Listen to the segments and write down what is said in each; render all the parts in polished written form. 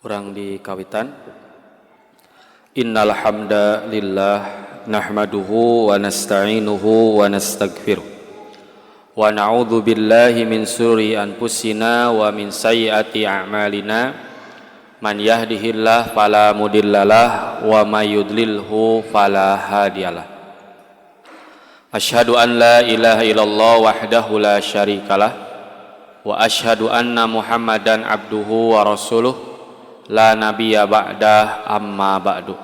Urang di kawitan. Innal hamdalillah nahmaduhu wa nasta'inuhu wa nastaghfiruh. Wa na'udzu billahi min syururi anfusina wa min sayyiati a'malina. Man yahdihillahu fala mudhillalah wa may yudlilhu fala hadiyalah. Asyhadu an la ilaha illallah wahdahu la syarikalah wa asyhadu anna Muhammadan abduhu wa rasuluh la nabiyya ba'dah amma ba'du.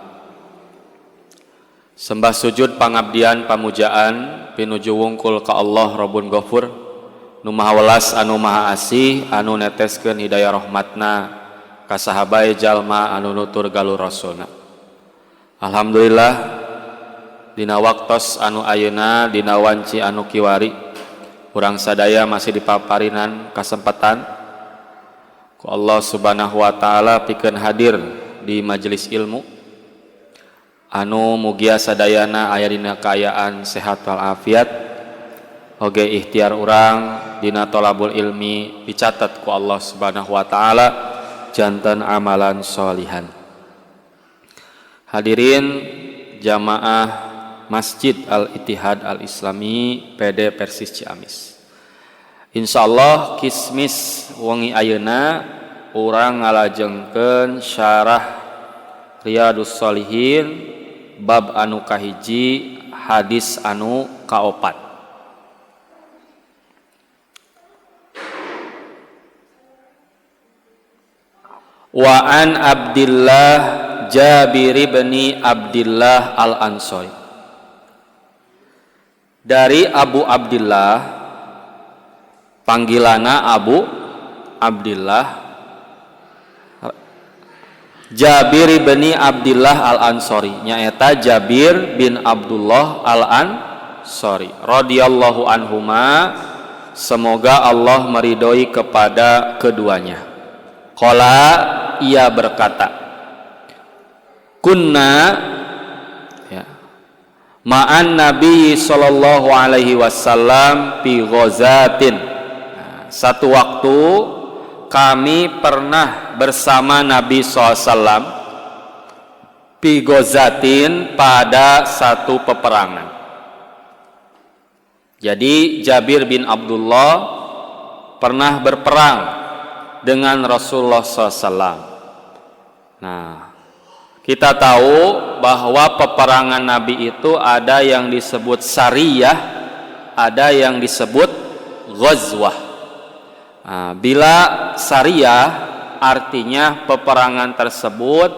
Sembah sujud pangabdian pamujaan pinuju wungkul ka Allah Rabbun Ghafur nu maha welas anu maha asih anu neteskeun hidayah rahmatna ka sahabai jalma anu nutur galur rasulna. Alhamdulillah dina waktos anu ayeuna dina wanci anu kiwari urang sadaya masih dipaparinan kasempatan ku Allah Subhanahu wa taala pikeun hadir di majelis ilmu anu mugia sadayana aya dina kaayaan sehat wal afiat oge ikhtiar urang dina thalabul ilmi dicatat ku Allah Subhanahu wa taala janten amalan sholihan. Hadirin jamaah Masjid Al-Ittihad Al-Islami PD Persis Ciamis. Insyaallah kismis wengi ayeuna urang ngalajengkeun syarah Riyadhus Shalihin bab anu kahiji hadis anu kaopat. Wa an Abdillah Jabir bin Abdillah Al-Ansari. Dari Abu Abdillah, panggilana Abu Abdillah, Jabir bin Abdillah Al-Ansari, nyaeta Jabir bin Abdullah Al-Ansari radhiyallahu anhuma, semoga Allah meridhoi kepada keduanya. Qala, ia berkata, kunna ma'an Nabi sallallahu alaihi wasallam fi ghazatin. Satu waktu kami pernah bersama Nabi SAW fi ghazatin pada satu peperangan. Jadi Jabir bin Abdullah pernah berperang dengan Rasulullah SAW. Nah, kita tahu bahwa peperangan Nabi itu ada yang disebut sariyah, ada yang disebut ghazwah. Nah, bila sariyah artinya peperangan tersebut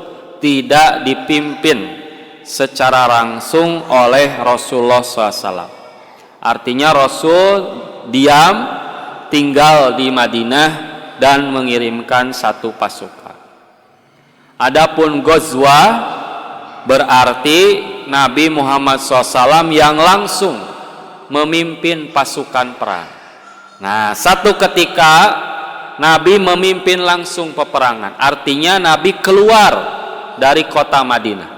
tidak dipimpin secara langsung oleh Rasulullah SAW. Artinya Rasul diam tinggal di Madinah dan mengirimkan satu pasukan. Adapun ghazwah berarti Nabi Muhammad SAW yang langsung memimpin pasukan perang. Nah, satu ketika Nabi memimpin langsung peperangan, artinya Nabi keluar dari kota Madinah.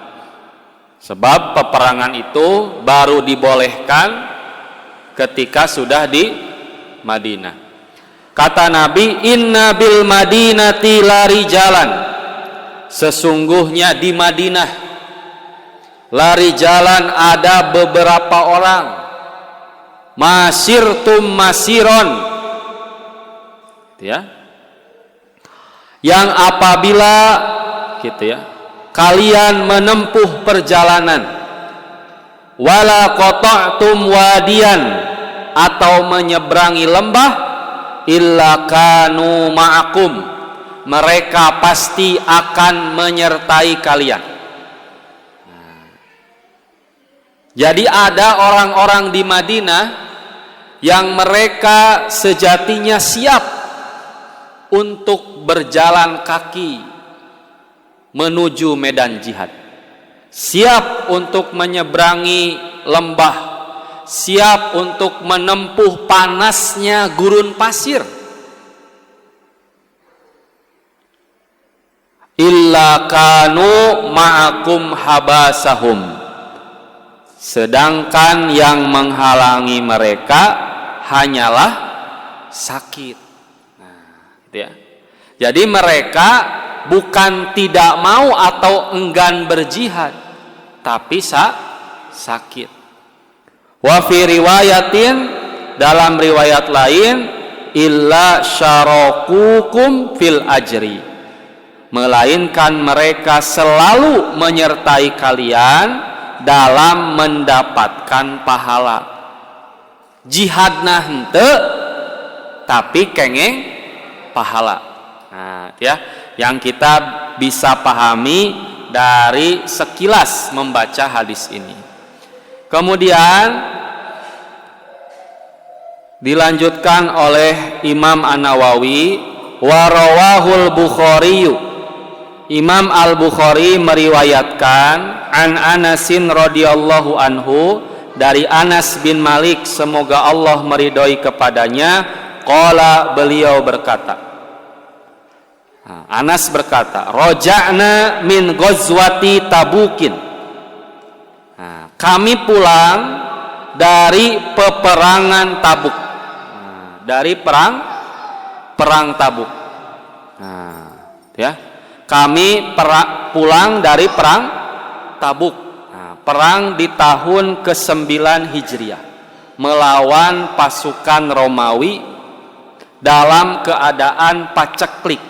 Sebab peperangan itu baru dibolehkan ketika sudah di Madinah. Kata Nabi, inna bil madinati lari jalan. Sesungguhnya di Madinah lari jalan ada beberapa orang, masirtum masiron, ya, yang apabila gitu ya kalian menempuh perjalanan, wala qata'tum wadiyan, atau menyeberangi lembah, illa kanu ma'akum, mereka pasti akan menyertai kalian. Jadi ada orang-orang di Madinah yang mereka sejatinya siap untuk berjalan kaki menuju medan jihad, siap untuk menyeberangi lembah, siap untuk menempuh panasnya gurun pasir. Illa kanu ma'akum habasahum, sedangkan yang menghalangi mereka hanyalah sakit. Nah, gitu ya. Jadi mereka bukan tidak mau atau enggan berjihad, tapi sakit. Wa fi riwayatin, dalam riwayat lain, illa syarakukum fil ajri, melainkan mereka selalu menyertai kalian dalam mendapatkan pahala. Jihadna henteu tapi kengeng pahala. Nah, ya, yang kita bisa pahami dari sekilas membaca hadis ini. Kemudian dilanjutkan oleh Imam An-Nawawi, wa rawahul Bukhari, Imam Al-Bukhari meriwayatkan an Anasin radhiyallahu anhu, dari Anas bin Malik, semoga Allah meridhoi kepadanya, qala, beliau berkata, Anas berkata, roja'na min ghazwati Tabukin, kami pulang dari peperangan Tabuk, dari perang Tabuk. Ya, kami pulang dari perang Tabuk, perang di tahun ke-9 Hijriah, melawan pasukan Romawi dalam keadaan paceklik.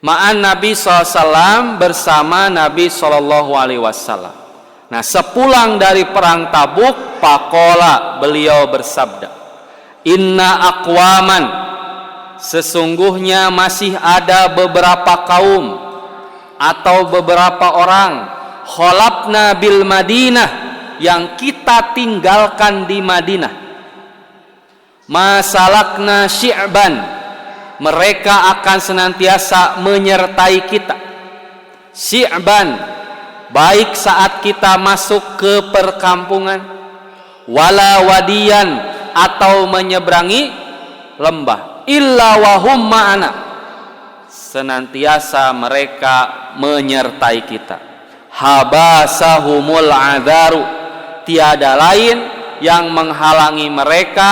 Ma'an Nabi SAW, bersama Nabi SAW. Nah, sepulang dari perang Tabuk, faqala, beliau bersabda, inna aqwaman, sesungguhnya masih ada beberapa kaum atau beberapa orang, khalafna bil Madinah, yang kita tinggalkan di Madinah, masalakna syi'ban, mereka akan senantiasa menyertai kita, syi'ban, baik saat kita masuk ke perkampungan, wala wadiyan, atau menyeberangi lembah, illa wahum ma'ana, senantiasa mereka menyertai kita. Habasahumul adharu, tiada lain yang menghalangi mereka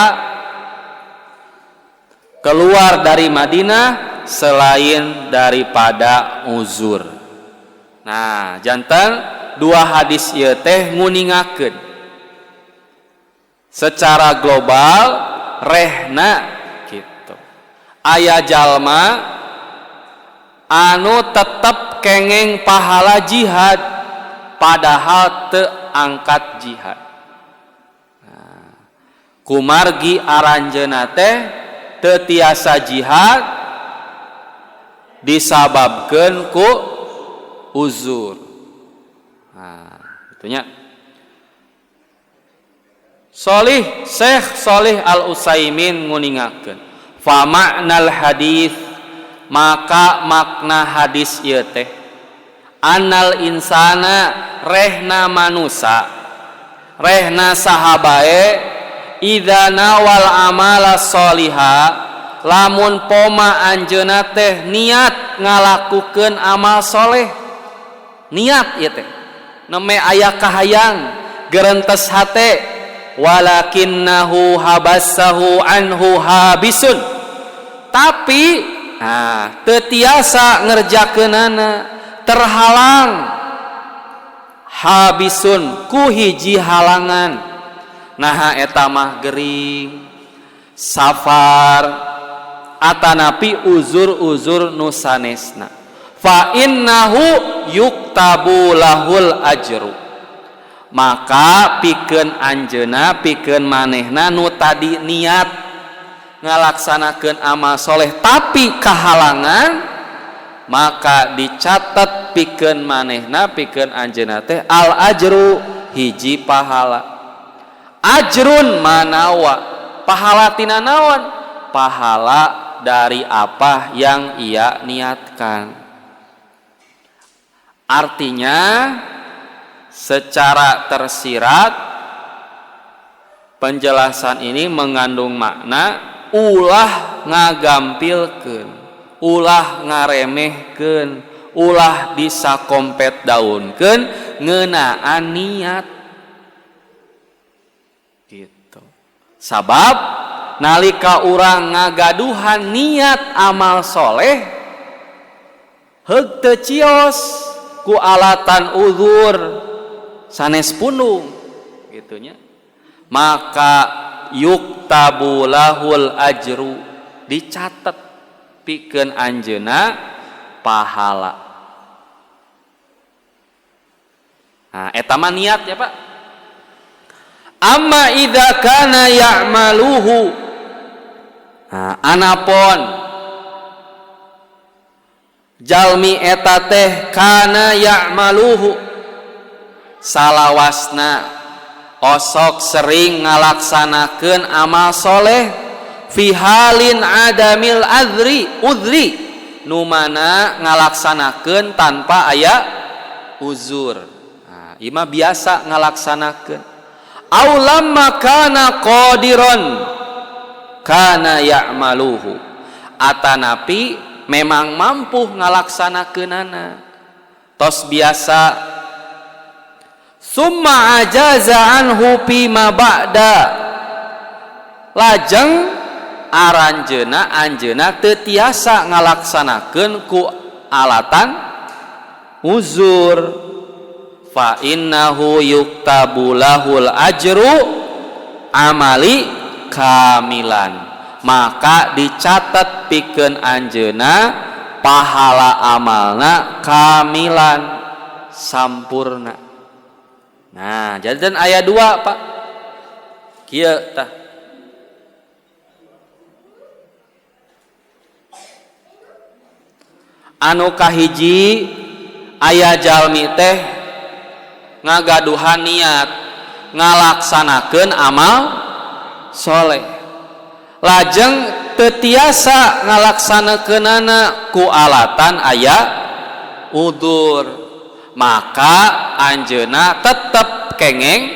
keluar dari Madinah selain daripada uzur. Nah, janten dua hadis ieu teh nguningakeun secara global rehna gitu. Aya jalma anu tetep kengeng pahala jihad padahal teu angkat jihad. Nah, kumargi aranjeuna teh teu tiasa jihad disababkeun ku uzur. Nah, itunya. Syekh Shalih Al-Utsaimin nguningakeun, fa ma'nal hadis, maka makna hadis ieu teh, annal insana, rehna manusa, rehna sahabae, idza nawal amala sholiha, lamun poma anjeunna teh niat ngalakukeun amal soleh, niat ieu teh neme aya kahayang geurentes hate, walakinnahu habassahu anhu habisun, tapi teu tiasa ngerjakeunana, terhalang, habisun, ku hiji halangan, naha eta mah gering, safar, atanapi uzur-uzur nusanesna, fa innahu yuktabu lahul ajru, maka pikeun anjeuna, pikeun manehna nu tadi niat ngalaksanakeun amal soleh tapi kahalangan, maka dicatat pikeun manehna, pikeun anjeuna teh al ajru, hiji pahala. Ajrun manawa, pahala tina naon? Pahala dari apa yang ia niatkan. Artinya secara tersirat penjelasan ini mengandung makna ulah ngagampilkeun, ulah ngaremehkeun, ulah disakompet daunkeun ngeunaan niat gitu. Sabab nalika urang ngagaduhan niat amal soleh, heug teu cios ku alatan uzur sanes pundung gitunya, maka yuktabu lahul ajru, dicatat pikeun anjeunna pahala. Nah, eta mah niat ya Pak. Amma idza kana ya'maluhu, nah, anapun jalmi eta teh kana ya'maluhu, salawasna osok sering ngalaksanakeun amal soleh fi halin adamil udri, nu mana ngalaksanakeun tanpa aya uzur. Nah, ieu mah biasa ngalaksanakeun. Aw lamma kana qadiron kana ya'maluhu, atanapi memang mampu ngalaksanakeunana tos biasa. Summa ajaza anhu pima ba'da, lajeng aranjeuna anjeuna teu tiasa ngalaksanakeun ku alatan uzur, fa innahu yuktabu lahul ajru amali kamilan, maka dicatat pikeun anjeuna pahala amalna kamilan, sampurna. Nah, jadi ayat 2 Pak kieu tah. Anu kahiji aya jalmi teh ngagaduhan niat ngalaksanakeun amal soleh, lajeng teu tiasa ngalaksanakeunana ku alatan aya udur, maka anjeunna tetep kengeng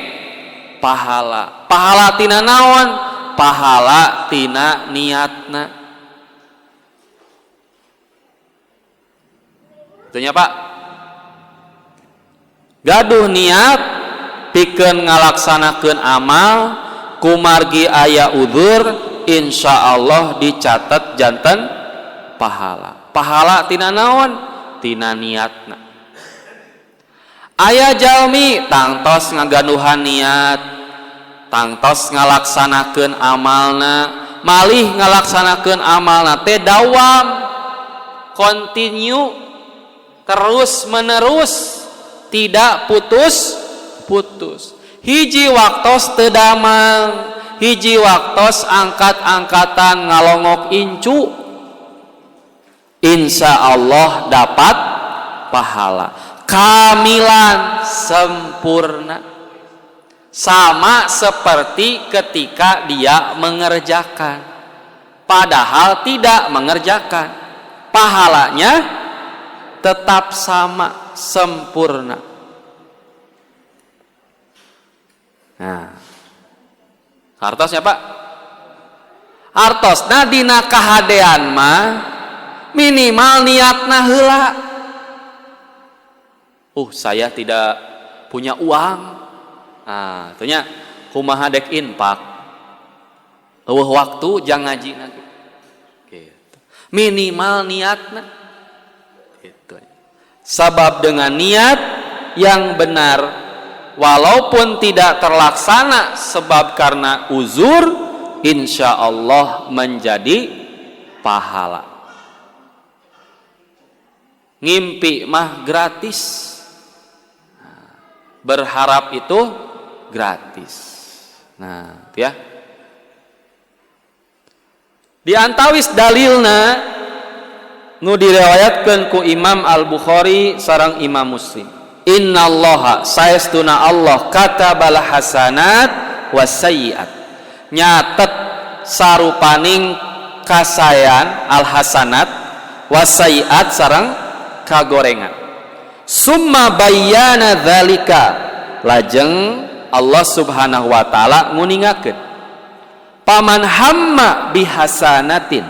pahala. Pahala tina naon? Pahala tina niatna. Itunya Pak, gaduh niat pikeun ngalaksanakeun amal kumargi aya udzur, insyaallah dicatat janten pahala. Pahala tina naon? Tina niatna. Aya jalmi tangtos ngagaduhan niat, tangtos ngalaksanakeun amalna, malih ngalaksanakeun amalna teh dawam, continue, terus menerus, tidak putus. Hiji waktos teu damang, hiji waktos angkat-angkatan ngalongok incu, insyaallah dapat pahala kamilan, sempurna, sama seperti ketika dia mengerjakan padahal tidak mengerjakan, pahalanya tetap sama, sempurna. Nah, hartosnya Pak, hartosna dina kahadean mah minimal niatna heula. Saya tidak punya uang. Nah, itunya kumaha dek infak. Eueuh waktu jang ngaji gitu. Minimal niatna. Gitu. Sabab dengan niat yang benar, walaupun tidak terlaksana sebab karena uzur, insyaallah menjadi pahala. Ngimpi mah gratis, berharap itu gratis. Nah, ya. Di antawis dalilna nu diriwayatkeun ku Imam Al-Bukhari sareng Imam Muslim. Innallaha saestuna Allah katabal hasanat wasayyiat. Nyatet sarupaning kasayan al hasanat wasayyiat sareng kagorengan. Summa bayyana dzalika, lajeng Allah Subhanahu wa taala nguningakeun paman hamma bihasanatin,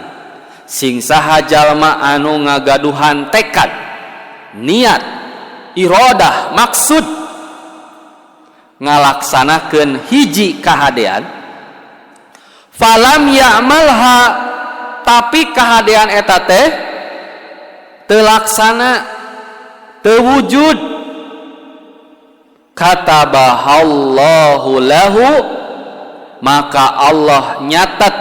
sing saha jalma anu ngagaduhan tekad, niat, iradah, maksud ngalaksanakeun hiji kahadean, falam ya'malha, tapi kahadean eta teh telaksana tewujud katabahallahu lahu maka Allah nyatet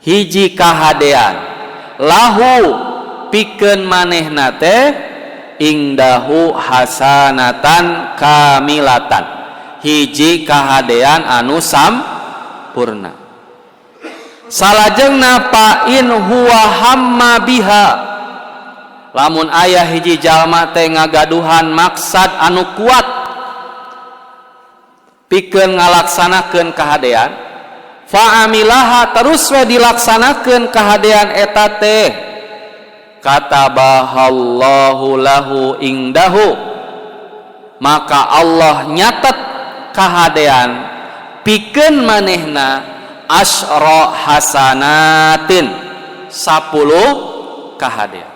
hiji kahadean lahu pikeun manehna teh ingdahu hasanatan kamilatan hiji kahadean anu sampurna salajengna pa in huwa hamma biha lamun aya hiji jalma teh ngagaduhan maksad anu kuat pikeun ngalaksanakeun kahadean fa amilaha terus we dilaksanakeun kahadean eta teh katabahallahu lahu ingdahu maka Allah nyatet kahadean pikeun manehna asyra hasanatin 10 kahadean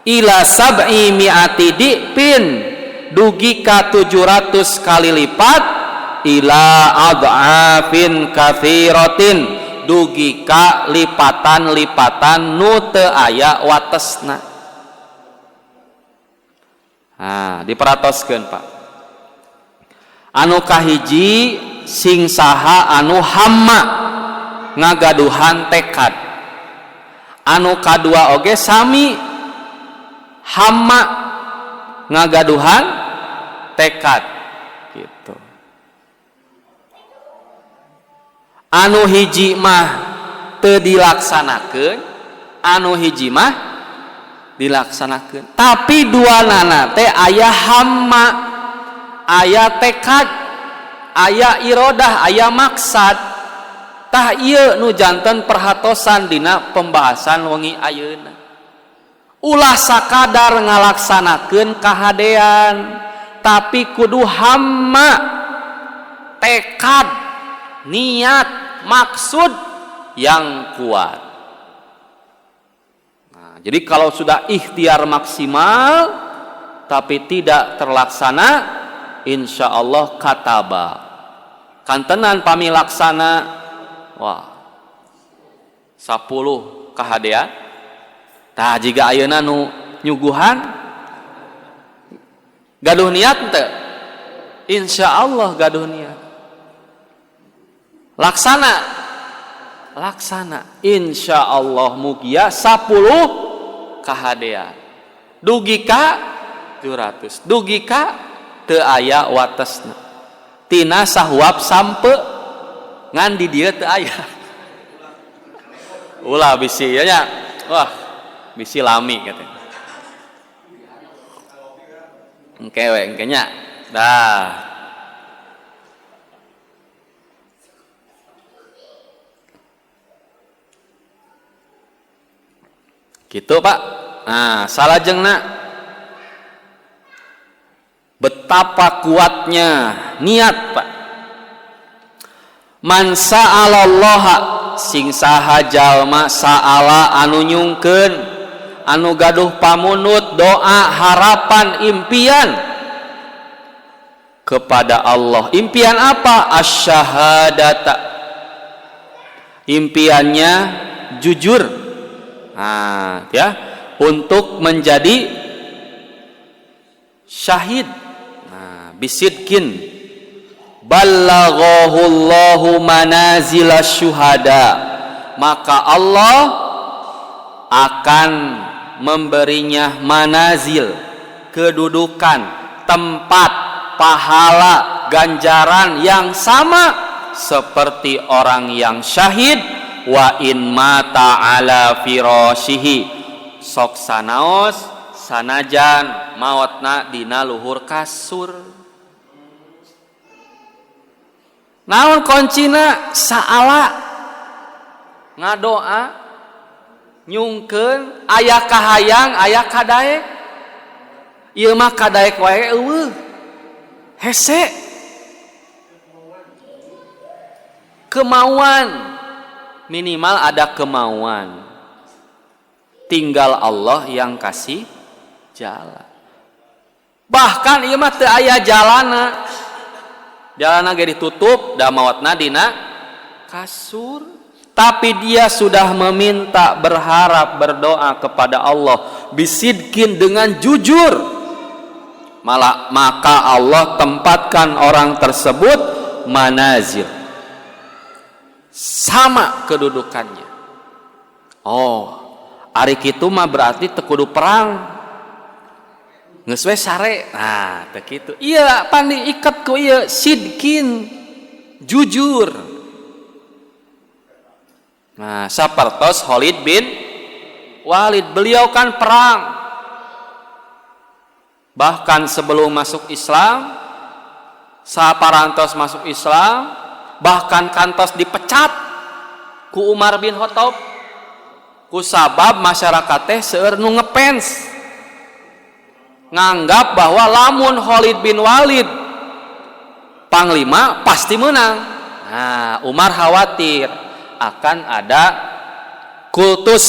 ila sab'i mi'ati dipin dugi ka 700 kali lipat ila ad'afin katsiratin dugi ka lipatan-lipatan nu teu aya watesna. Nah, diperatoskeun Pak. Anu kahiji sing saha anu hamma ngagaduhan tekad. Anu kadua oge sami hamma ngagaduhan tekad gitu. Anu hiji mah teu dilaksanakeun, anu hiji mah dilaksanakeun. Tapi duanana teh aya hamma, aya tekad, aya irodah, aya maksad. Tah ieu nu janten perhatosan dina pembahasan wengi ayeuna. Ulah sakadar ngalaksanakeun kahadean, tapi kudu hamma, tekad, niat, maksud yang kuat. Nah, jadi kalau sudah ikhtiar maksimal tapi tidak terlaksana, insya Allah kataba kantenan pamilaksana wah 10 kahadean. Tah jika ayeuna nu nyuguhan gaduh niat teu? Insya Allah gaduh niat. Laksana insya Allah mugia 10 kahadean dugi ka 700 dugi ka teu aya watesna tina sahuap sampe ngan di dieu teu aya ulah bisi nya wah bisi lami katanya engke nya dah gitu Pak. Nah, salajengna betapa kuatnya niat Pak. Man sa'alallaha sing saha jalma sa'ala anu nyungkeun anu gaduh pamunut doa harapan impian kepada Allah. Impian apa? Asyhadata. Impiannya jujur. Nah, ya, untuk menjadi syahid. Nah, bisidkin ballaghahullahu manazila syuhada. Maka Allah akan memberinya manazil, kedudukan, tempat, pahala, ganjaran yang sama seperti orang yang syahid. Wa in mata ala firashihi sok sanaos sanajan maotna dina luhur kasur. Naon kuncina saala ngadoa nyungkeun aya kahayang aya kadaek ieu mah kadaek wae eueuh hese kemauan minimal ada kemauan, tinggal Allah yang kasih jalan. Bahkan ieu mah teu aya jalana ge ditutup da maotna dina kasur tapi dia sudah meminta, berharap, berdoa kepada Allah bisidkin, dengan jujur, maka Allah tempatkan orang tersebut manazil, sama kedudukannya. Oh, ari kitu mah berarti teu kudu perang, geus we sare. Nah, teh kitu. Iya, pandi ikat ku ieu sidkin, jujur. Nah, sapertos Khalid bin Walid, beliau kan perang. Bahkan sebelum masuk Islam, saparantos masuk Islam, bahkan kantos dipecat ku Umar bin Khattab, ku sabab masyarakat teh seueur nu ngefans, nganggap bahwa lamun Khalid bin Walid panglima pasti menang. Nah, Umar khawatir akan ada kultus.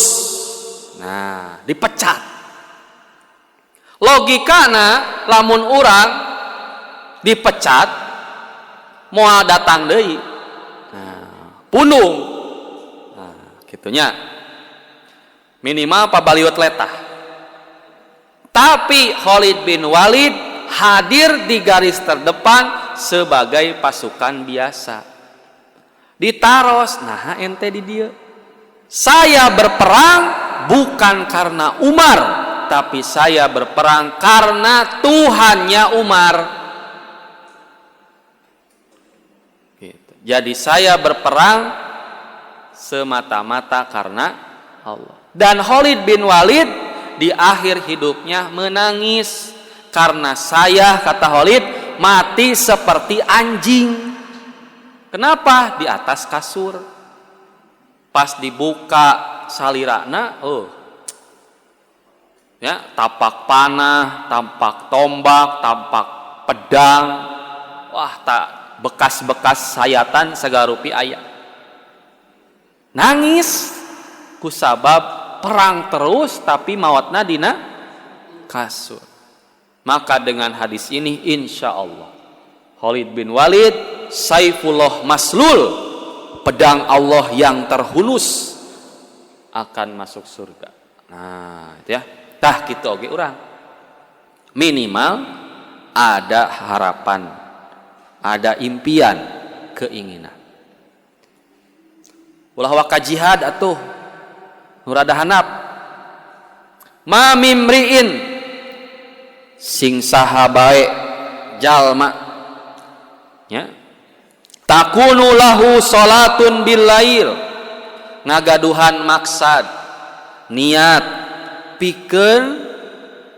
Nah, dipecat. Logikana lamun urang dipecat moal datang deui. Nah, pundung. Nah, kitunya. Minimal pabaliut letah. Tapi Khalid bin Walid hadir di garis terdepan sebagai pasukan biasa. Ditaros, nah ente di dia. Saya berperang bukan karena Umar, tapi saya berperang karena Tuhannya Umar. Gitu. Jadi saya berperang semata-mata karena Allah. Dan Khalid bin Walid di akhir hidupnya menangis karena saya, kata Khalid, mati seperti anjing. Kenapa? Di atas kasur. Pas dibuka salirana, ya, tapak panah, tampak tombak, tampak pedang. Wah, tak bekas-bekas sayatan sagarupi aya. Nangis kusabab perang terus tapi mautna dina kasur. Maka dengan hadis ini insya Allah Khalid bin Walid Saifullah Maslul, pedang Allah yang terhunus, akan masuk surga. Nah, itu ya. Tah kitu oge urang. Minimal ada harapan, ada impian, keinginan. Ulah waka jihad atuh nurada hanap. Ma mimriin sing saha bae jalma, ya, takunu lahu salatun bil lail, ngagaduhan maksad niat pikeun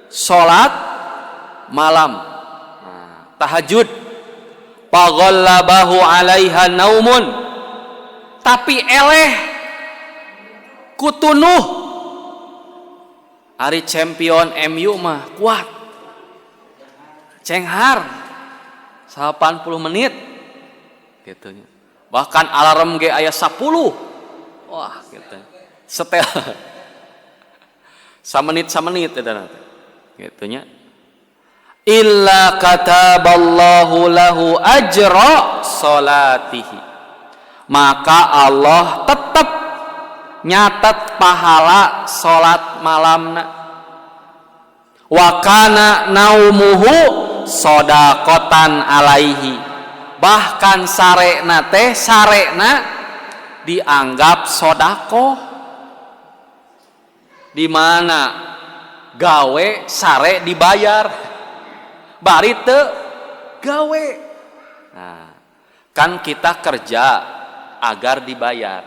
salat malam, nah, tahajud, paghallabahu alaiha naumun, tapi eleh kutunuh. Ari champion MU mah kuat, cenghar 80 menit gitunya. Bahkan alarm ge aya 10. Wah, gitu. Setel samenit eta gitunya. Illa kataballahu lahu ajra salatihi, maka Allah tetap nyatet pahala salat malamna. Wa kana naumuhu shadaqatan alaihi, bahkan sarena teh dianggap sodako. Di mana gawe sare dibayar, bari teu gawe. Nah, kan kita kerja agar dibayar,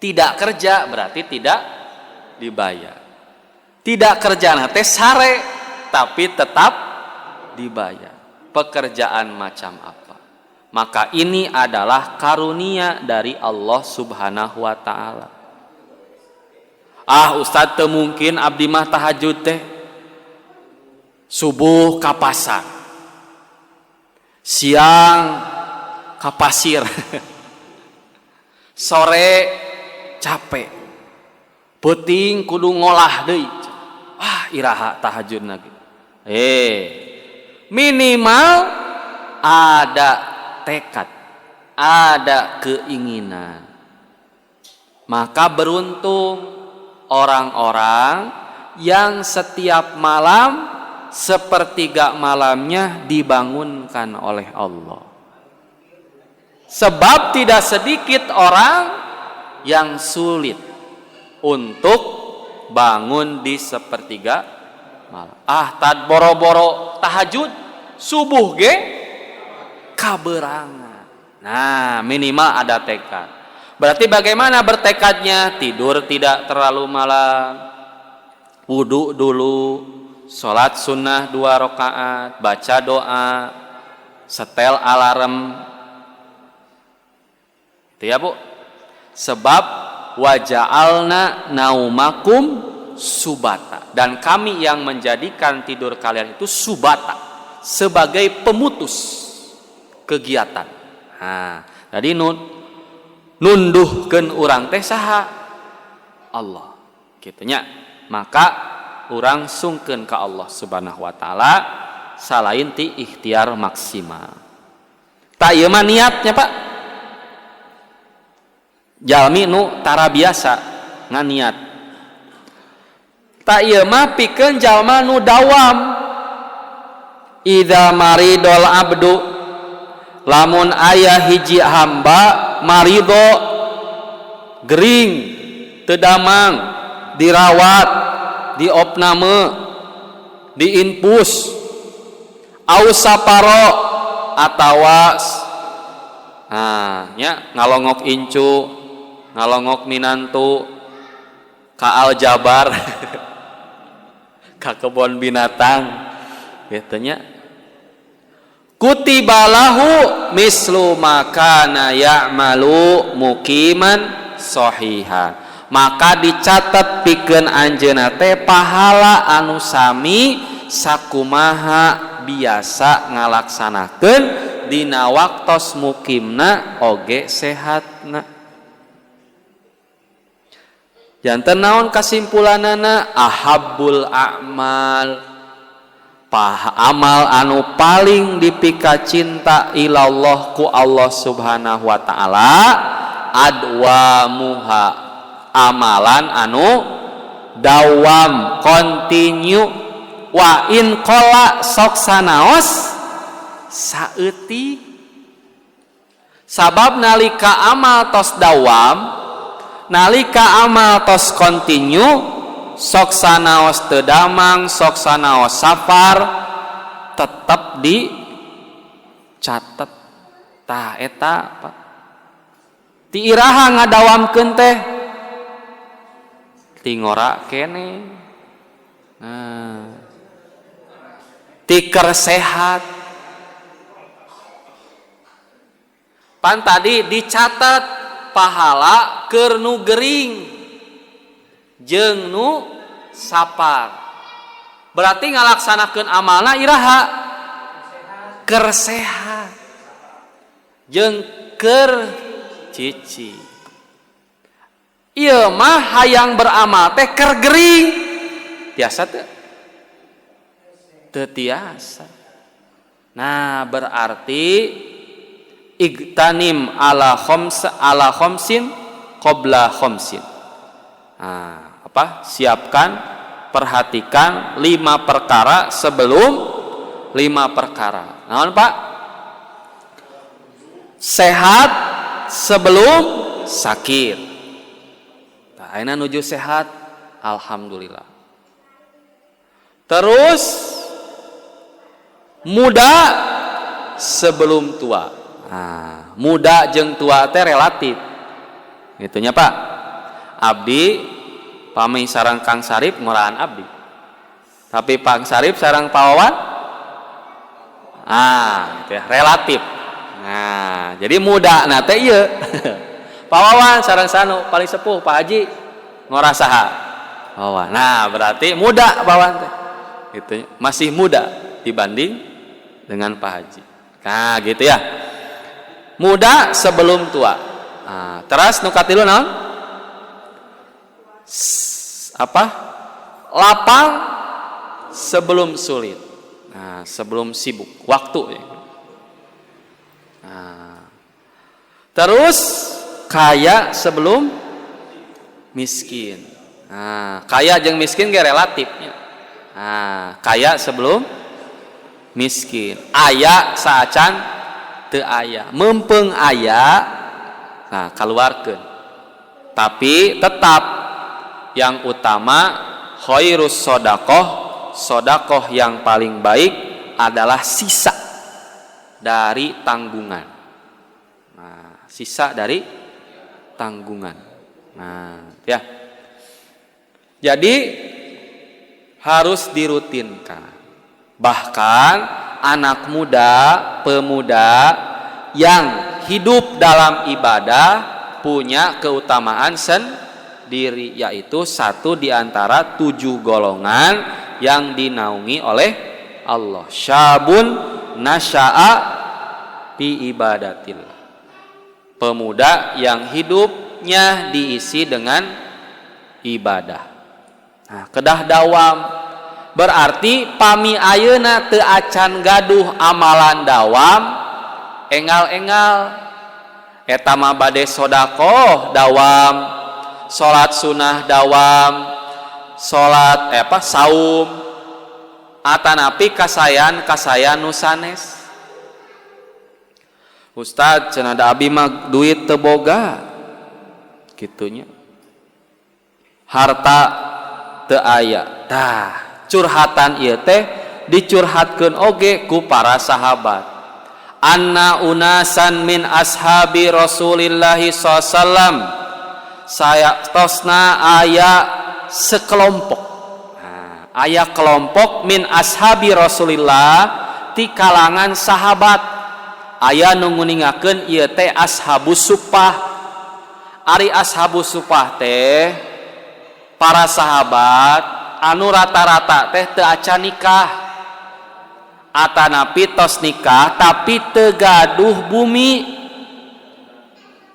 tidak kerja berarti tidak dibayar. Tidak kerja nanti sare tapi tetap dibayar. Pekerjaan macam apa? Maka ini adalah karunia dari Allah Subhanahu wa taala. Ustaz teu mungkin abdi mah tahajud teh subuh ka pasar, siang ka pasir, sore capek, peuting kudu ngolah deui. Iraha tahajud lagi. Minimal ada tekad, ada keinginan. Maka beruntung orang-orang yang setiap malam sepertiga malamnya dibangunkan oleh Allah. Sebab tidak sedikit orang yang sulit untuk bangun di sepertiga malam. Tad boro-boro tahajud subuh ge kaberangan. Nah, minimal ada tekad. Berarti bagaimana bertekadnya? Tidur tidak terlalu malam, wudu dulu, sholat sunnah 2 rakaat, baca doa, setel alarm. Itu ya Bu. Sebab waja'alna naumakum subata. Dan kami yang menjadikan tidur kalian itu subata, sebagai pemutus kegiatan. Nah, jadi nunduhkeun urang teh saha? Allah. Kitunya. Maka urang sungkeun ka Allah Subhanahu wa taala salain ti ikhtiar maksimal. Ta ieu mah niatnya, Pak. Jalmi nu tara biasa nganiat. Ta ieu mah pikeun jalma nu dawam. Idza maridul abdu, lamun aya hiji hamba marido gering teu damang, dirawat, diopname, diinpus, ausaparo atawa nya ngalongok incu, ngalongok minantu ka Aljabar ka kebon binatang gitu nya. Kutibalahu mislu makana ya'malu mukiman sahihan. Maka dicatat pikeun anjeunna teh pahala anu sami sakumaha biasa ngalaksanakeun dina waktos mukimna oge sehatna. Janten naon kasimpulanana? Ahabbul a'mal, amal anu paling dipika cinta ilallah ku Allah Subhanahu wa taala adwamuha, amalan anu dawam, continue, wa in qala sok sanaos saeutik. Sabab nalika amal tos dawam, nalika amal tos continue, sok sanaos teu damang, sok sanaos safar, tetep dicatet. Tah eta Pak, ti iraha ngadawamkeun teh ti ngora kene. Ti keur sehat. Pan tadi dicatat pahala keur nu gering jeung nu sapar. Berarti ngalaksanakeun amalna iraha keur sehat jeung keur cici. Ieu mah hayang beramal teh keur gering. Tiasa teu? Teu tiasa. Nah, berarti igtanim ala khamsin qabla khamsin. Nah, siapkan, perhatikan 5 perkara sebelum 5 perkara. Naon Pak? Sehat sebelum sakit. Nah, ayeuna nuju sehat, alhamdulillah. Terus muda sebelum tua. Nah, muda jeung tua teh relatif. Gitunya Pak. Abdi pami sareng Kang Sarip nguraan abdi. Tapi Pak Sarip sareng Pak Wawan gitu ya, relatif. Nah, jadi muda na teh ieu. Pak Wawan sareng sanu paling sepuh Pak Haji ngora saha? Wawan. Nah, berarti muda Pak Wawan teh. Gitu, masih muda dibanding dengan Pak Haji. Nah, gitu ya. Muda sebelum tua. Nah, terus nu katilu naon? Lapang sebelum sulit. Nah, sebelum sibuk, waktu. Nah, terus kaya sebelum miskin. Nah, kaya jeung miskin ge relatifnya. Nah, kaya sebelum miskin, aya saacan teu aya, meumpeng aya, nah kaluarkeun. Tapi tetap yang utama khairus sedekah yang paling baik adalah sisa dari tanggungan. Nah, sisa dari tanggungan. Nah, ya. Jadi harus dirutinkan. Bahkan anak muda, pemuda yang hidup dalam ibadah punya keutamaan sendiri, yaitu satu di antara 7 golongan yang dinaungi oleh Allah. Syabun nasya'a fi ibadatillah. Pemuda yang hidupnya diisi dengan ibadah. Nah, kedah dawam berarti pami ayeuna teu acan gaduh amalan dawam engal-engal eta mah bade sedekah dawam, salat sunah dawam, salat saum atanapi kasayan nu sanes. Ustad cenah da abi mah duit teu boga kitunya, harta teu aya. Tah curhatan ieu teh dicurhatkeun oge ku para sahabat. Anna unasan min ashabi Rasulillahi sallam, saya tosna aya sekelompok. Nah, aya kelompok min ashabi Rasulillah ti kalangan sahabat. Aya nu nguningakeun ieu teh ashabus suffah. Ari ashabus suffah teh para sahabat anu rata-rata teh teu acan nikah, atanapi tos nikah tapi teu gaduh bumi.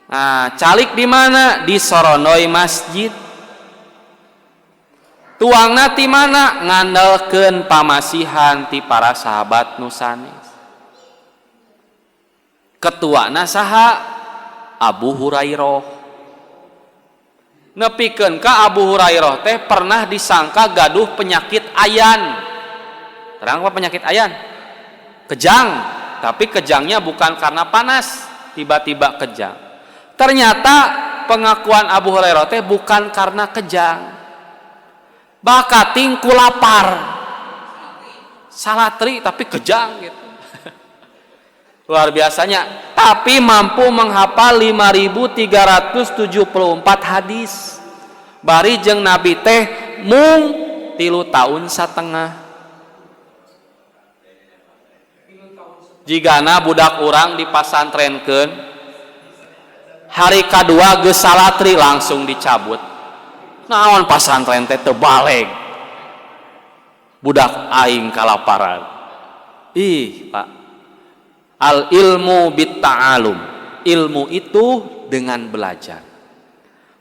Nah, calik di mana? Di soronoi masjid. Tuangna ti mana? Ngandelkeun pamasihan ti para sahabat nu sanes. Ketuana saha? Abu Hurairah. Nepikeun ka Abu Hurairah teh pernah disangka gaduh penyakit ayan. Terang apa penyakit ayan? Kejang, tapi kejangnya bukan karena panas, tiba-tiba kejang. Ternyata pengakuan Abu Hurairah teh bukan karena kejang. Bakating ku lapar. Salatri tapi kejang gitu. Luar biasanya, tapi mampu menghafal 5.374 hadis. Bari jeung Nabi teh mung 3 tahun satengah. Jigana budak urang dipasantrenkeun, hari kedua geus salatri langsung dicabut. Naon pasantren teh teu baleg. Budak aing kalaparan. Ih, Pak. Al ilmu bit ta'alum, ilmu itu dengan belajar.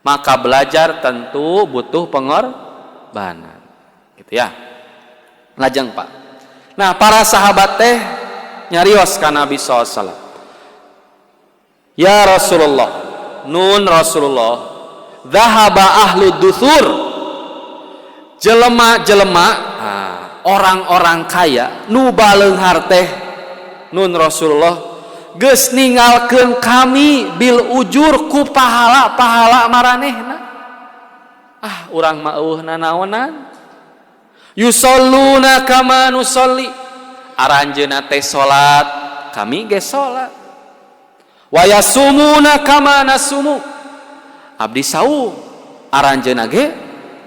Maka belajar tentu butuh pengorbanan, gitu ya. Lajeng Pak. Nah, para sahabat teh nyarios ka Nabi SAW. Ya Rasulullah, nun Rasulullah, dhahaba ahlu duthur. Jelema-jelema, orang-orang kaya, nu baleunghar teh nun Rasulullah geus ninggalkeun kami bil ujur ku pahala-pahala maranehna. Urang mah eueuhna naonan? Yusalluna kama nusolli. Aranjeunna teh salat, kami ge salat. Wa yasumuna kama nasumu. Abdi saum, aranjeunna ge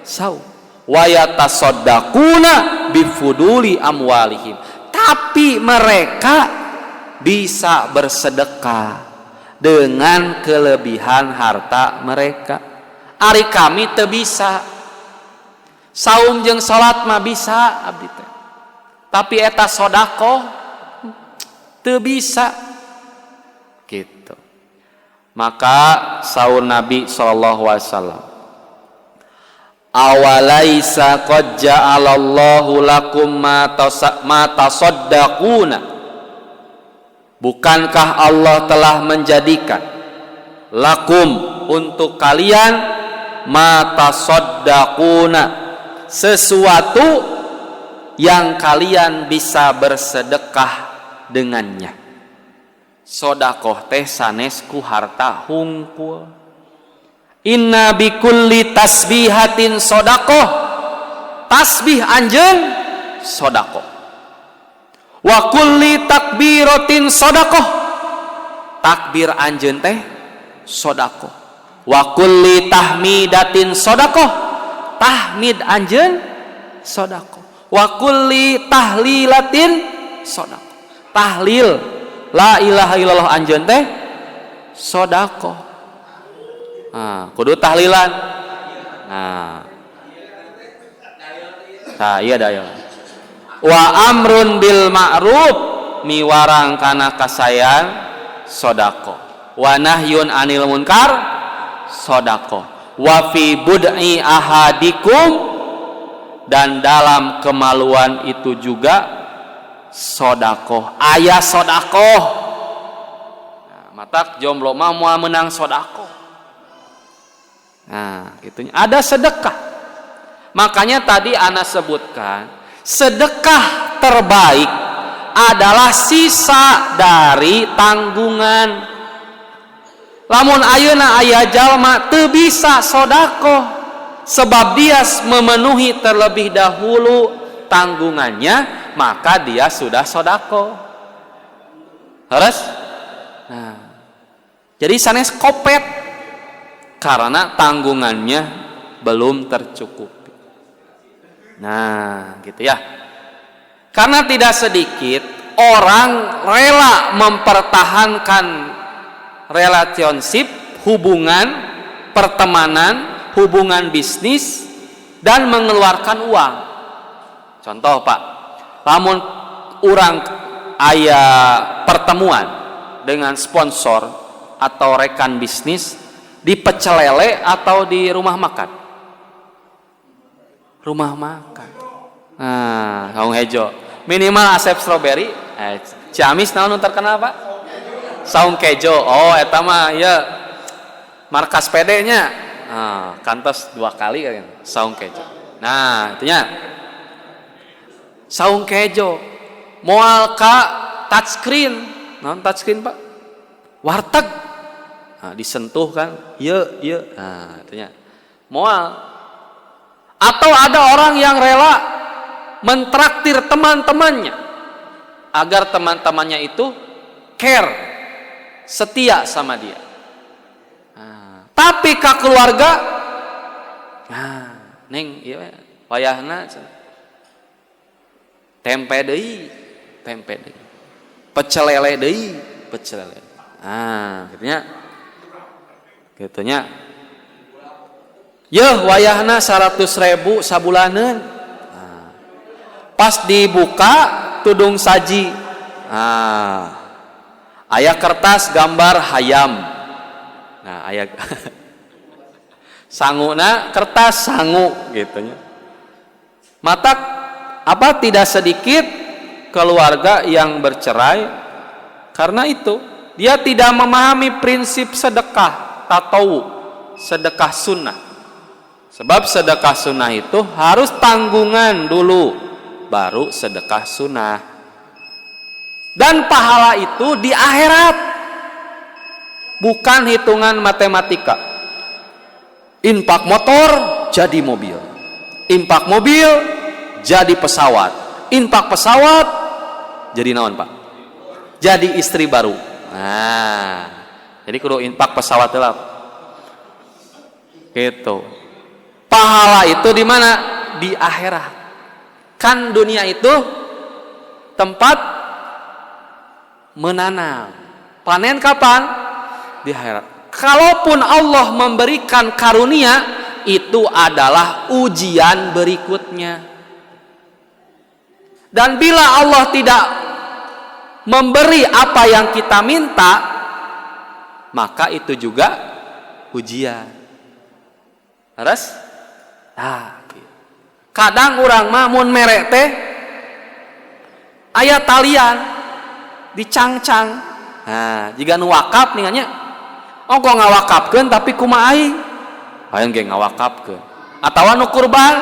saum. Wa yatasaddaquna bifuduli amwalihim. Tapi mereka bisa bersedekah dengan kelebihan harta mereka. Ari kami teu bisa. Saum jeung salat mah bisa abdi teh. Tapi eta sedekah teu bisa. Gitu. Maka saur Nabi sallallahu alaihi wasallam, awalaisa qad ja'alallahu lakum ma tasaddaquna. Bukankah Allah telah menjadikan lakum untuk kalian ma tasaddaquna, sesuatu yang kalian bisa bersedekah dengannya. Sodakoh teh sanes ku harta hungkul. Inna bikulli tasbihatin sodakoh, tasbih anjeun sodakoh. Wa kulli takbiratin sodakoh, takbir anjeun teh sodakoh. Wa kulli tahmidatin sodakoh, tahmid anjeun sodakoh. Wa kulli tahlilatin sodakoh, tahlil la ilaha illallah anjeun teh sodakoh. Kudu tahlilan. Iya daya. Wa amrun bil ma'ruf, miwarang kana kasayan sodakoh. Wa nahyun anil munkar sodakoh. Wa fi bud'i ahadikum, dan dalam kemaluan itu juga sodakoh. Ayah sodakoh. Matak jomblo mah moal menang sodakoh. Nah, gitunya. Ada sedekah. Makanya tadi ana sebutkan, sedekah terbaik adalah sisa dari tanggungan. Lamun ayeuna aya jalma teu bisa sedekah sebab dia memenuhi terlebih dahulu tanggungannya, maka dia sudah sedekah. Harus? Nah, jadi sanes kopet karena tanggungannya belum tercukupi. Nah, gitu ya. Karena tidak sedikit orang rela mempertahankan relationship, hubungan pertemanan, hubungan bisnis, dan mengeluarkan uang. Contoh Pak, lamun orang aya pertemuan dengan sponsor atau rekan bisnis di Pecel Lele atau di rumah makan? Rumah makan. Nah, kaung hejo. Minimal Asep Strawberry. Ciamis naon nu terkenal Pak? Saung kejo. Oh, eta mah ya markas PD-nya. Kantos 2 kali kan saung kejo. Nah, itunya. Saung kejo. Moal ka touchscreen. Naon touchscreen Pak? Warteg. Disentuh kan, iya. Nah, itunya moal. Atau ada orang yang rela mentraktir teman-temannya agar teman-temannya itu care, setia sama dia. Tapi ke keluarga, neng, iya, wayahna tempe deui, pecel lele deui, pecel lele. Gitunya. Yeuh wayahna 100.000 sabulaneun. Pas dibuka tudung saji. Aya kertas gambar hayam. Nah, aya sanguna kertas sangu gitunya. Matak apa tidak sedikit keluarga yang bercerai karena itu dia tidak memahami prinsip sedekah tatawu, sedekah sunnah. Sebab sedekah sunnah itu harus tanggungan dulu, baru sedekah sunnah. Dan pahala itu di akhirat, bukan hitungan matematika. Infak motor jadi mobil, infak mobil jadi pesawat, infak pesawat jadi naon Pak? Jadi istri baru. Nah, jadi kudu infak pesawat lah. Gitu. Pahala itu di mana? Di akhirat. Kan dunia itu tempat menanam. Panen kapan? Di akhirat. Kalaupun Allah memberikan karunia, itu adalah ujian berikutnya. Dan bila Allah tidak memberi apa yang kita minta, maka itu juga ujian. Harus? Kadang orang mah mun merek teh aya talian dicangcang. Nah, jika nu wakaf nih nya, ongko ngawakafkeun tapi kumaha aing? hayang ge ngawakafkeun atawa nu kurban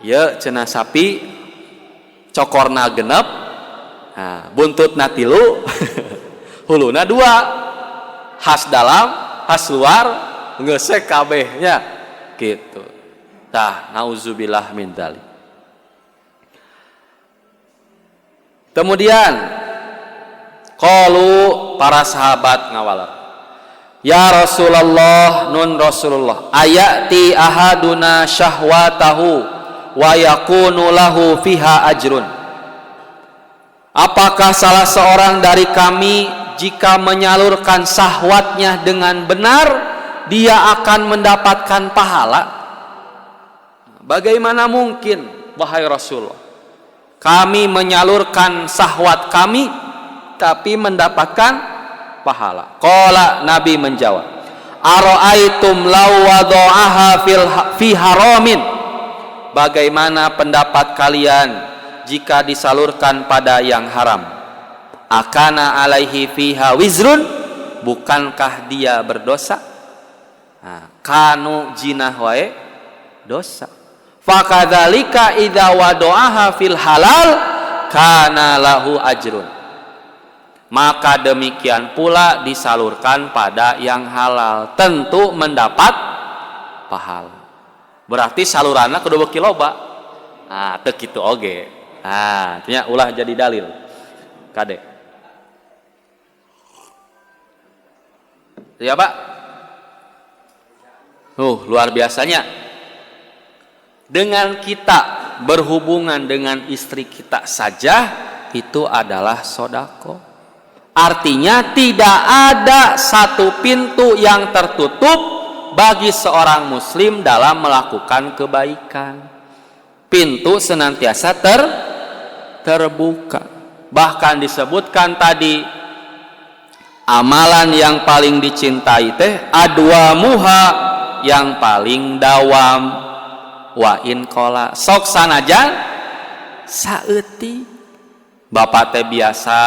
ye cenah sapi cokorna genep buntutna 3 huluna 2 has dalam has luar ngesek kabehnya gitu. Tah nauzubillah min dzalik. Kemudian qalu para sahabat ngawalak, ya Rasulullah nun Rasulullah ayati ahaduna syahwatahu wa yakunu lahu fiha ajrun. Apakah salah seorang dari kami jika menyalurkan syahwatnya dengan benar dia akan mendapatkan pahala? Bagaimana mungkin wahai Rasulullah kami menyalurkan syahwat kami tapi mendapatkan pahala? Qala Nabi menjawab, ara'aitum law wada'aha fi haramin. Bagaimana pendapat kalian jika disalurkan pada yang haram? Akana alaihi fiha wizrun, bukankah dia berdosa? Kanu jinah wae dosa. Fakadzalika idza wada'aha fil halal kana lahu ajrun. Maka demikian pula disalurkan pada yang halal tentu mendapat pahala. Berarti saluranna kudu beuki loba. Teu kitu oge. Nya ulah jadi dalil. Kade. Ya, Pak. Luar biasanya. Dengan kita berhubungan dengan istri kita saja itu adalah sodako. Artinya tidak ada satu pintu yang tertutup bagi seorang muslim dalam melakukan kebaikan. Pintu senantiasa terbuka. Bahkan disebutkan tadi amalan yang paling dicintai teh adwamuha, yang paling dawam. Wa in qala sok sanajan saeutik. Bapak teh biasa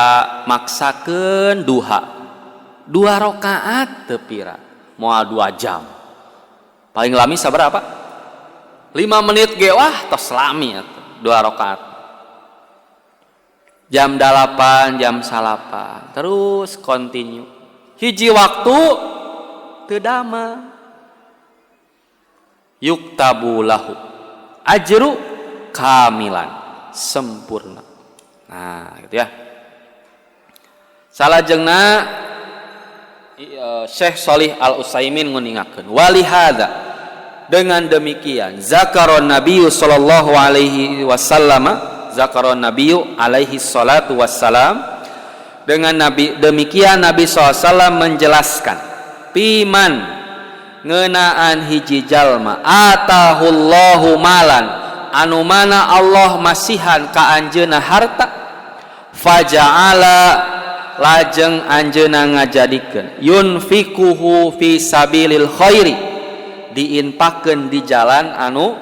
maksakeun duha 2 rakaat teu pira moal 2 jam. Paling lami sabaraha, Pak? 5 menit ge wah tos lami atuh 2 rakaat. Jam 8, jam 9 terus continue. Hiji waktu teu dama. Yuktabu lahu ajru kamilan, sempurna. Gitu ya. Salajengna Syekh Shalih Al Utsaimin nguningakeun walihada, dengan demikian zakaron nabiyyu sallallahu alaihi wasallam, zakaron nabiyyu alaihi salatu wassalam, dengan demikian Nabi SAW menjelaskan piman ngeunaan hiji jalma atahullahu malan anu mana Allah masihan ka anjeunna harta faja'ala lajeng anjeunna ngajadikeun yunfikuhu fi sabilil khairi, diinpakeun di jalan anu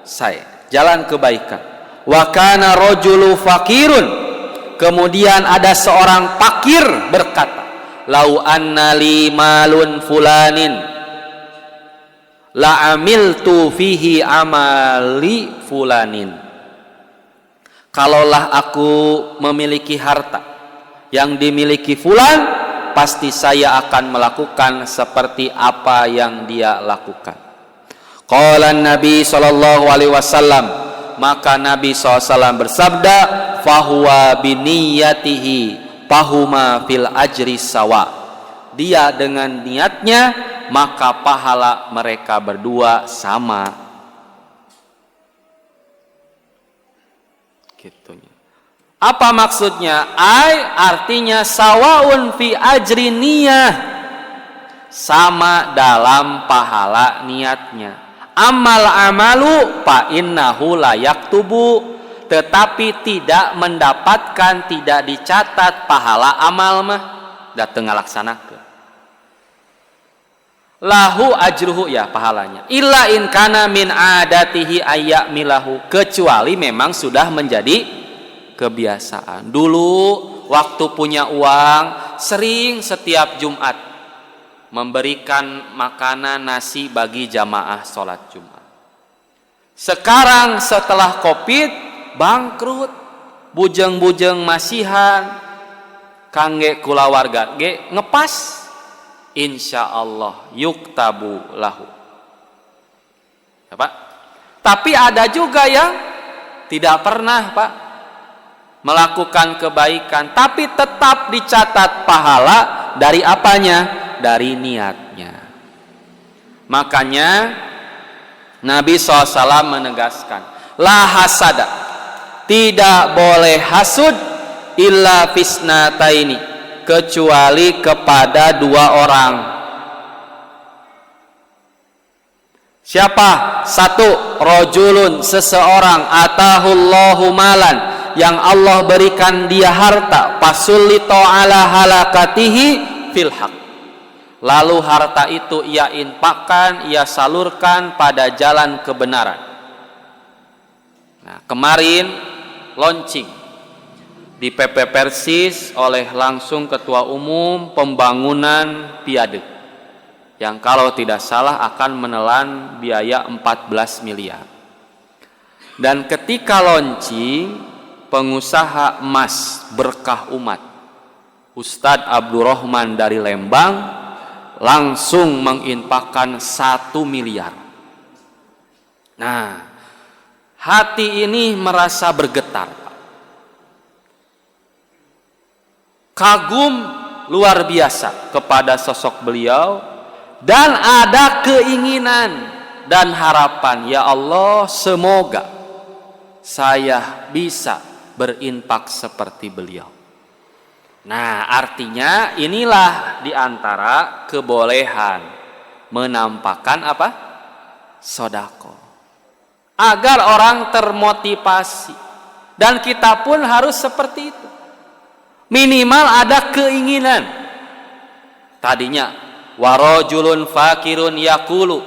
sae, jalan kebaikan. Wa kana rajulu fakirun, kemudian ada seorang fakir berkata, lau anna li malun fulanin la amiltu fihi amali fulanin. Kalaulah aku memiliki harta yang dimiliki fulan, pasti saya akan melakukan seperti apa yang dia lakukan. Qala Nabi sallallahu alaihi wasallam, maka Nabi SAW bersabda, fahuwa biniyatihi fahuma fil ajri sawa. Dia dengan niatnya, maka pahala mereka berdua sama. Gitunya. Apa maksudnya? Artinya sawaun fi ajri niyah, sama dalam pahala niatnya. Amal amalu fa innahu la yaktubu, tetapi tidak mendapatkan, tidak dicatat pahala amal mah, datang ngalaksanakeun. Lahu ajruhu, ya pahalanya. Illa in kana min adatihi ayyamilahu, kecuali memang sudah menjadi kebiasaan. Dulu waktu punya uang sering setiap Jumat memberikan makanan nasi bagi jamaah sholat Jumat. Sekarang setelah Covid bangkrut, bujeng-bujeng masihan kangge kulawarga ge ngepas, insyaallah yuktabu lahu. Ya, Pak. Tapi ada juga yang tidak pernah, Pak, melakukan kebaikan, tapi tetap dicatat pahala dari apanya? Dari niatnya. Makanya Nabi SAW menegaskan, la hasada, tidak boleh hasud illa fisnataini, kecuali kepada dua orang. Siapa? Satu, rojulun, seseorang, atahullahu malan, yang Allah berikan dia harta, fasulito ala halakatihi fil haq, lalu harta itu ia infakkan, ia salurkan pada jalan kebenaran. Nah, kemarin launching di PP Persis oleh langsung Ketua Umum Pembangunan Piade, yang kalau tidak salah akan menelan biaya 14 miliar. Dan ketika launching, pengusaha emas berkah umat Ustadz Abdurrahman dari Lembang langsung menginfakkan 1 miliar. Nah, hati ini merasa bergetar, Pak. Kagum luar biasa kepada sosok beliau, dan ada keinginan dan harapan, ya Allah, semoga saya bisa berinfak seperti beliau. Nah, artinya inilah diantara kebolehan menampakkan apa? Sodako, agar orang termotivasi. Dan kita pun harus seperti itu, minimal ada keinginan. Tadinya warojulun fakirun yakulu,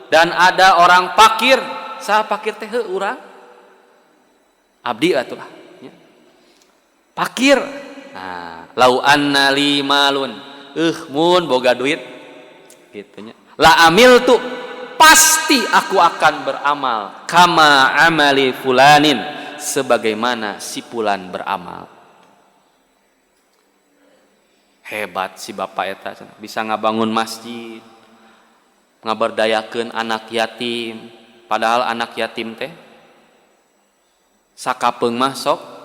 dan ada orang fakir. Saya fakir teh urang abdi atulah fakir. Nah, lau anna li malun, mun boga duit gitunya, la amil tu, pasti aku akan beramal kama amali fulanin, sebagaimana si fulan beramal. Hebat si bapak eta, bisa ngabangun masjid, ngaberdayakeun anak yatim, padahal anak yatim teh sakapeung mah sok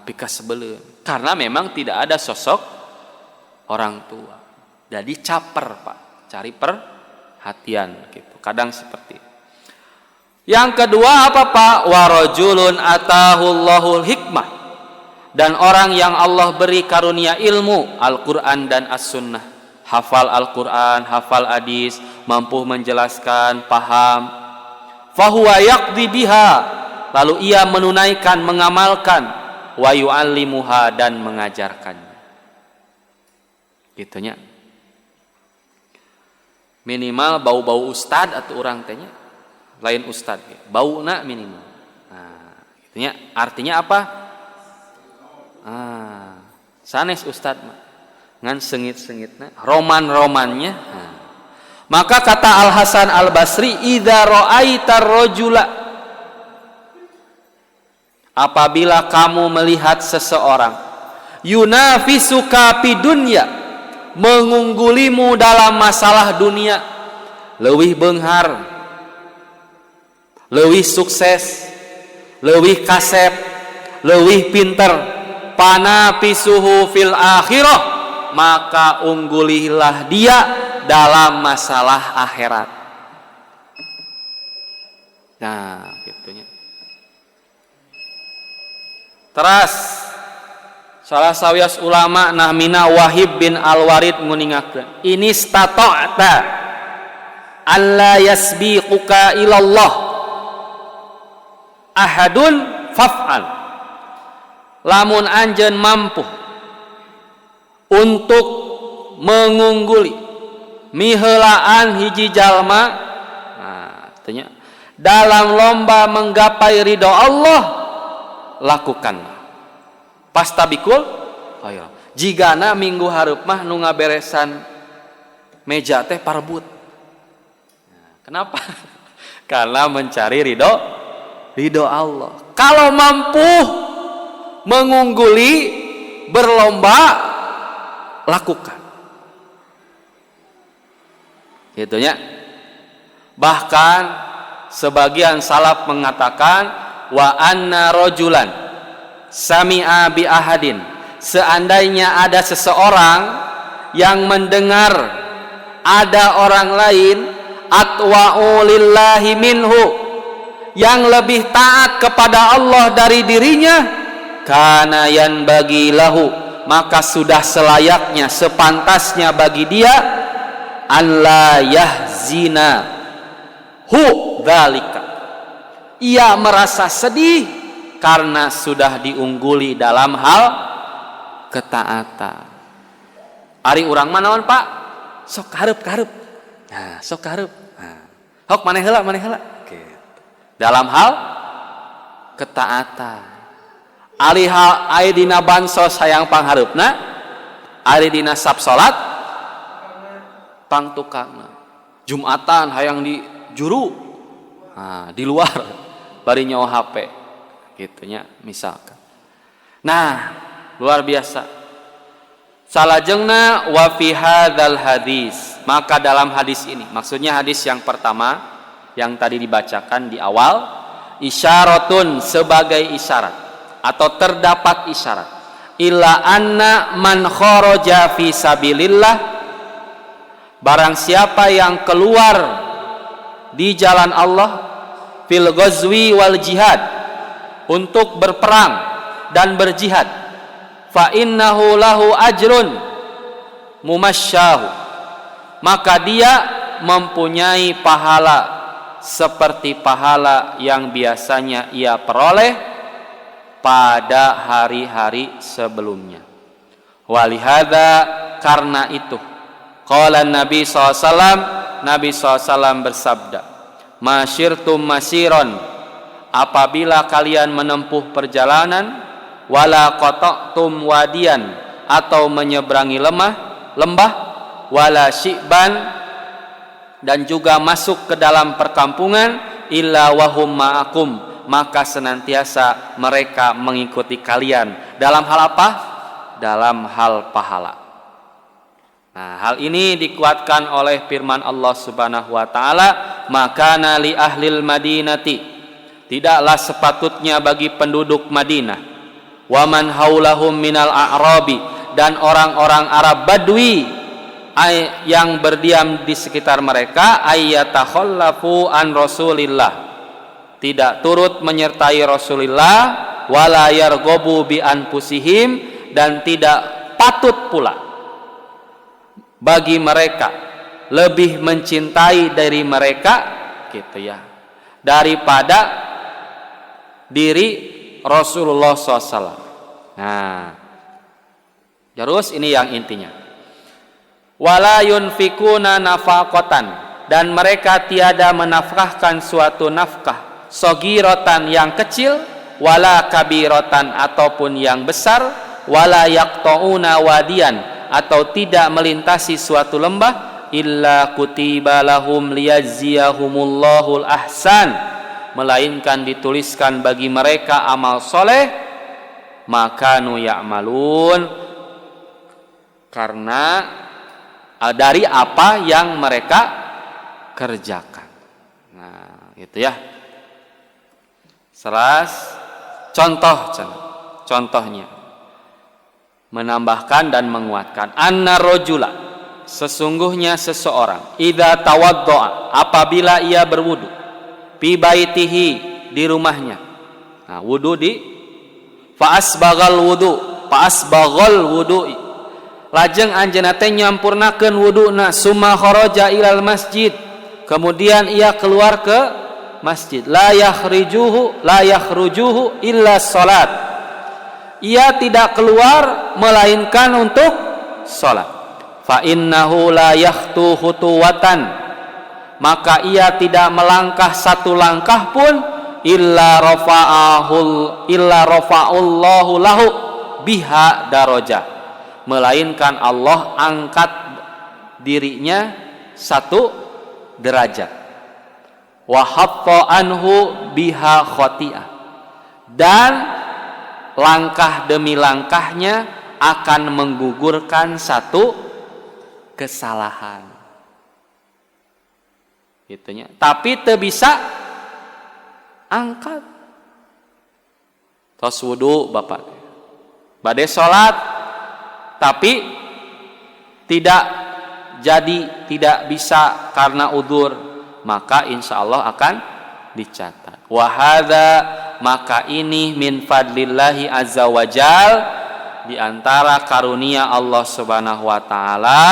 pikas sebeleun, karena memang tidak ada sosok orang tua. Jadi caper, Pak, cari perhatian gitu. Kadang seperti itu. Yang kedua apa, Pak? Warajulun atahullahul hikmah, dan orang yang Allah beri karunia ilmu Al-Quran dan As-Sunnah, hafal Al-Quran, hafal hadis, mampu menjelaskan, paham. Fahuwa yaqdi biha, lalu ia menunaikan, mengamalkan, wa yu'allimuha, dan mengajarkannya. Gitunya. Minimal bau-bau ustad atau orang tanya, lain ustad, bauna minimal. Nah, gitunya. Artinya apa? Sanes ustad mah ngan sengit-sengitna, roman-romannya. Maka kata Al Hasan Al Basri, idza ra'aitar rajula, apabila kamu melihat seseorang, yunafisuka fi dunya, mengunggulimu dalam masalah dunia, leuwih beunghar, leuwih sukses, leuwih kasep, leuwih pinter, panafisuhu fil akhirah, maka unggulilah dia dalam masalah akhirat. Nah, gitunya. Teras salah sawias ulama nahmina Wahib bin Al-Warid nguningakeun, ini stata'ta alla yasbiquka ilallah ahadun faf'al, lamun anjeun mampu untuk mengungguli miheulaan hiji jalma, nah tanya, dalam lomba menggapai ridho Allah, lakukanlah. Pastabikul khairat. Jigana minggu hareup mah nu ngaberesan meja teh parebut. Kenapa? Karena mencari ridho Allah. Kalau mampu mengungguli, berlomba, lakukan. Gitunya. Bahkan sebagian salaf mengatakan wa anna rajulan sami'a bi ahadin, seandainya ada seseorang yang mendengar ada orang lain atwa'u lillahi minhu, yang lebih taat kepada Allah dari dirinya, kana yanbaghi lahu, maka sudah selayaknya, sepantasnya bagi dia alla yahzina hu dzalika, ia merasa sedih karena sudah diungguli dalam hal ketaatan. Ari urang mah naon Pak? Sok karep. Nah, sok karep. Nah, hok maneh heula. Gitu. Dalam hal ketaatan. Ari aya dina bansos hayang panghareupna, ari dina sab salat pangtukangna. Jumatan hayang di juru. Nah, di luar bari nyawa HP. Gitunya misalkan. Nah, luar biasa. Salajengna wa fi hadzal hadis, maka dalam hadis ini, maksudnya hadis yang pertama yang tadi dibacakan di awal, isyaratun, sebagai isyarat atau terdapat isyarat, illa anna man kharaja fi sabilillah, barang siapa yang keluar di jalan Allah, fil ghazwi wal jihad, untuk berperang dan berjihad, fa innahu lahu ajrun mumasyahu, maka dia mempunyai pahala seperti pahala yang biasanya ia peroleh pada hari-hari sebelumnya. Walihada, karena itu, qala Nabi SAW, Nabi SAW bersabda, masyirtum masiron, apabila kalian menempuh perjalanan, wala qata'tum wadian, atau menyeberangi lembah, wala syi'ban, dan juga masuk ke dalam perkampungan, illa wahum ma'akum, maka senantiasa mereka mengikuti kalian. Dalam hal apa? Dalam hal pahala. Nah, hal ini dikuatkan oleh firman Allah Subhanahu wa taala, makana li ahlil madinati, tidaklah sepatutnya bagi penduduk Madinah, waman haulahum minal a'rabi, dan orang-orang Arab Badui yang berdiam di sekitar mereka, ayyatakhallafu an Rasulillah, tidak turut menyertai Rasulullah, wala yarghabu bi anfusihim, dan tidak patut pula bagi mereka, lebih mencintai dari mereka, gitu ya, daripada diri Rasulullah SAW. Nah, terus ini yang intinya. Wala yunfikuna nafaqatan, dan mereka tiada menafkahkan suatu nafkah, sogirotan yang kecil, wala kabirotan ataupun yang besar, wala yaqta'una wadian, atau tidak melintasi suatu lembah, illa kutiba lahum liyajziyahumullahul ahsan, melainkan dituliskan bagi mereka amal soleh, makanu ya'malun, karena dari apa yang mereka kerjakan. Nah, gitu ya. Contohnya menambahkan dan menguatkan, anna rojula, sesungguhnya seseorang, idza tawaddo'a, apabila ia berwudu, fi baitihi, di rumahnya. Nah, wudu di fa asbaghal wudu'i, lajeng anjeunna teh nyampurnakeun wuduna, summa kharaja ilal masjid, kemudian ia keluar ke masjid, la yakhrujuhu illa salat, ia tidak keluar melainkan untuk salat, fa innahu la yakhtu khutuwatan, maka ia tidak melangkah satu langkah pun, illa rafa'allahu lahu biha darajah, melainkan Allah angkat dirinya 1 derajat. Wa hatta anhu biha khati'ah, dan langkah demi langkahnya akan menggugurkan 1 kesalahan. Gitunya. Tapi teu bisa angkat. Tos wudu Bapak. Bade salat tapi tidak bisa karena udzur, maka insya Allah akan dicatat. Wa hadza, maka ini min fadlillahi azza wajal, di antara karunia Allah Subhanahu wa taala,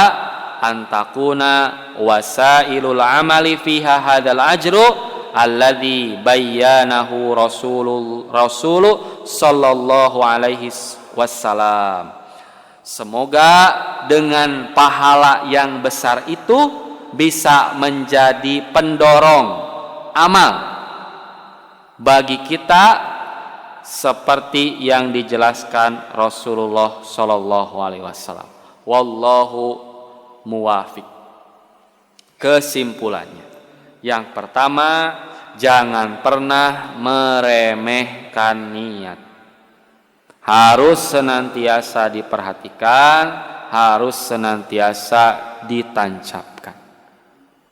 antakuna wasailul amali fiha hadzal ajru alladzi bayyanahu Rasul sallallahu alaihi wasallam. Semoga dengan pahala yang besar itu bisa menjadi pendorong amal bagi kita seperti yang dijelaskan Rasulullah sallallahu alaihi wasallam. Wallahu muwafiq. Kesimpulannya, yang pertama, jangan pernah meremehkan niat. Harus senantiasa diperhatikan, harus senantiasa ditancapkan.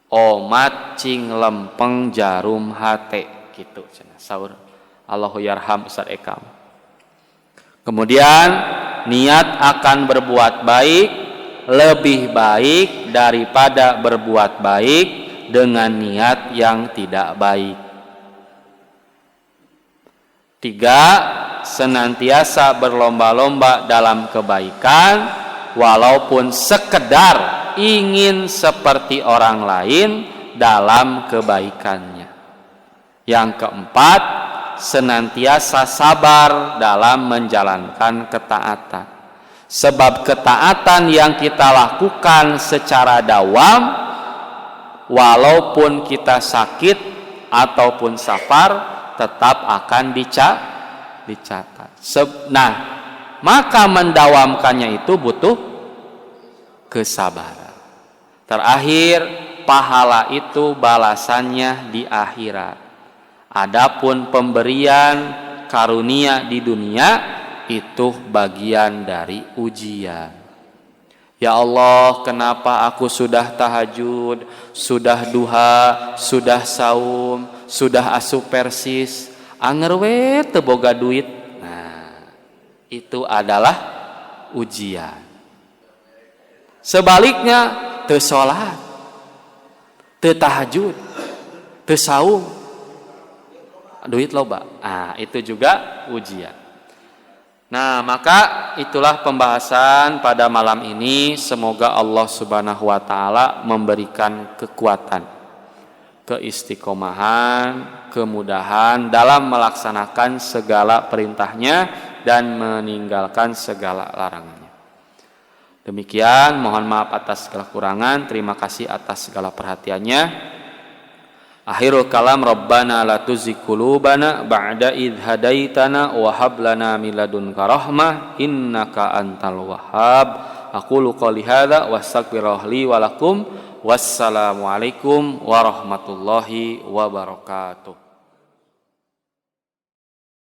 Omat cing lempeng jarum hate, gitu cenah saur Allahu yarham Ustaz Ekam. Kemudian niat akan berbuat baik lebih baik daripada berbuat baik dengan niat yang tidak baik. 3, senantiasa berlomba-lomba dalam kebaikan walaupun sekedar ingin seperti orang lain dalam kebaikannya. Yang keempat, senantiasa sabar dalam menjalankan ketaatan. Sebab ketaatan yang kita lakukan secara dawam, walaupun kita sakit ataupun safar, tetap akan dicatat. Nah, maka mendawamkannya itu butuh kesabaran. Terakhir, pahala itu balasannya di akhirat. Adapun pemberian karunia di dunia itu bagian dari ujian. Ya Allah, kenapa aku sudah tahajud, sudah duha, sudah saum, sudah asup persis, anger we teu boga duit. Nah, itu adalah ujian. Sebaliknya, teu salat, teu tahajud, teu saum, duit loba. Nah, itu juga ujian. Nah, maka itulah pembahasan pada malam ini. Semoga Allah Subhanahu wa taala memberikan kekuatan, keistiqomahan, kemudahan dalam melaksanakan segala perintahnya dan meninggalkan segala larangannya. Demikian, mohon maaf atas segala kurangan. Terima kasih atas segala perhatiannya. Akhirul kalam, Rabbana la tuzigh qulubana ba'da idh hadaitana wa hab lana min ladunka rahmah innaka antal wahhab. Aqulu qouli hadza wa astaghfirullaha li wa lakum. Wassalamu alaikum warahmatullahi wabarakatuh.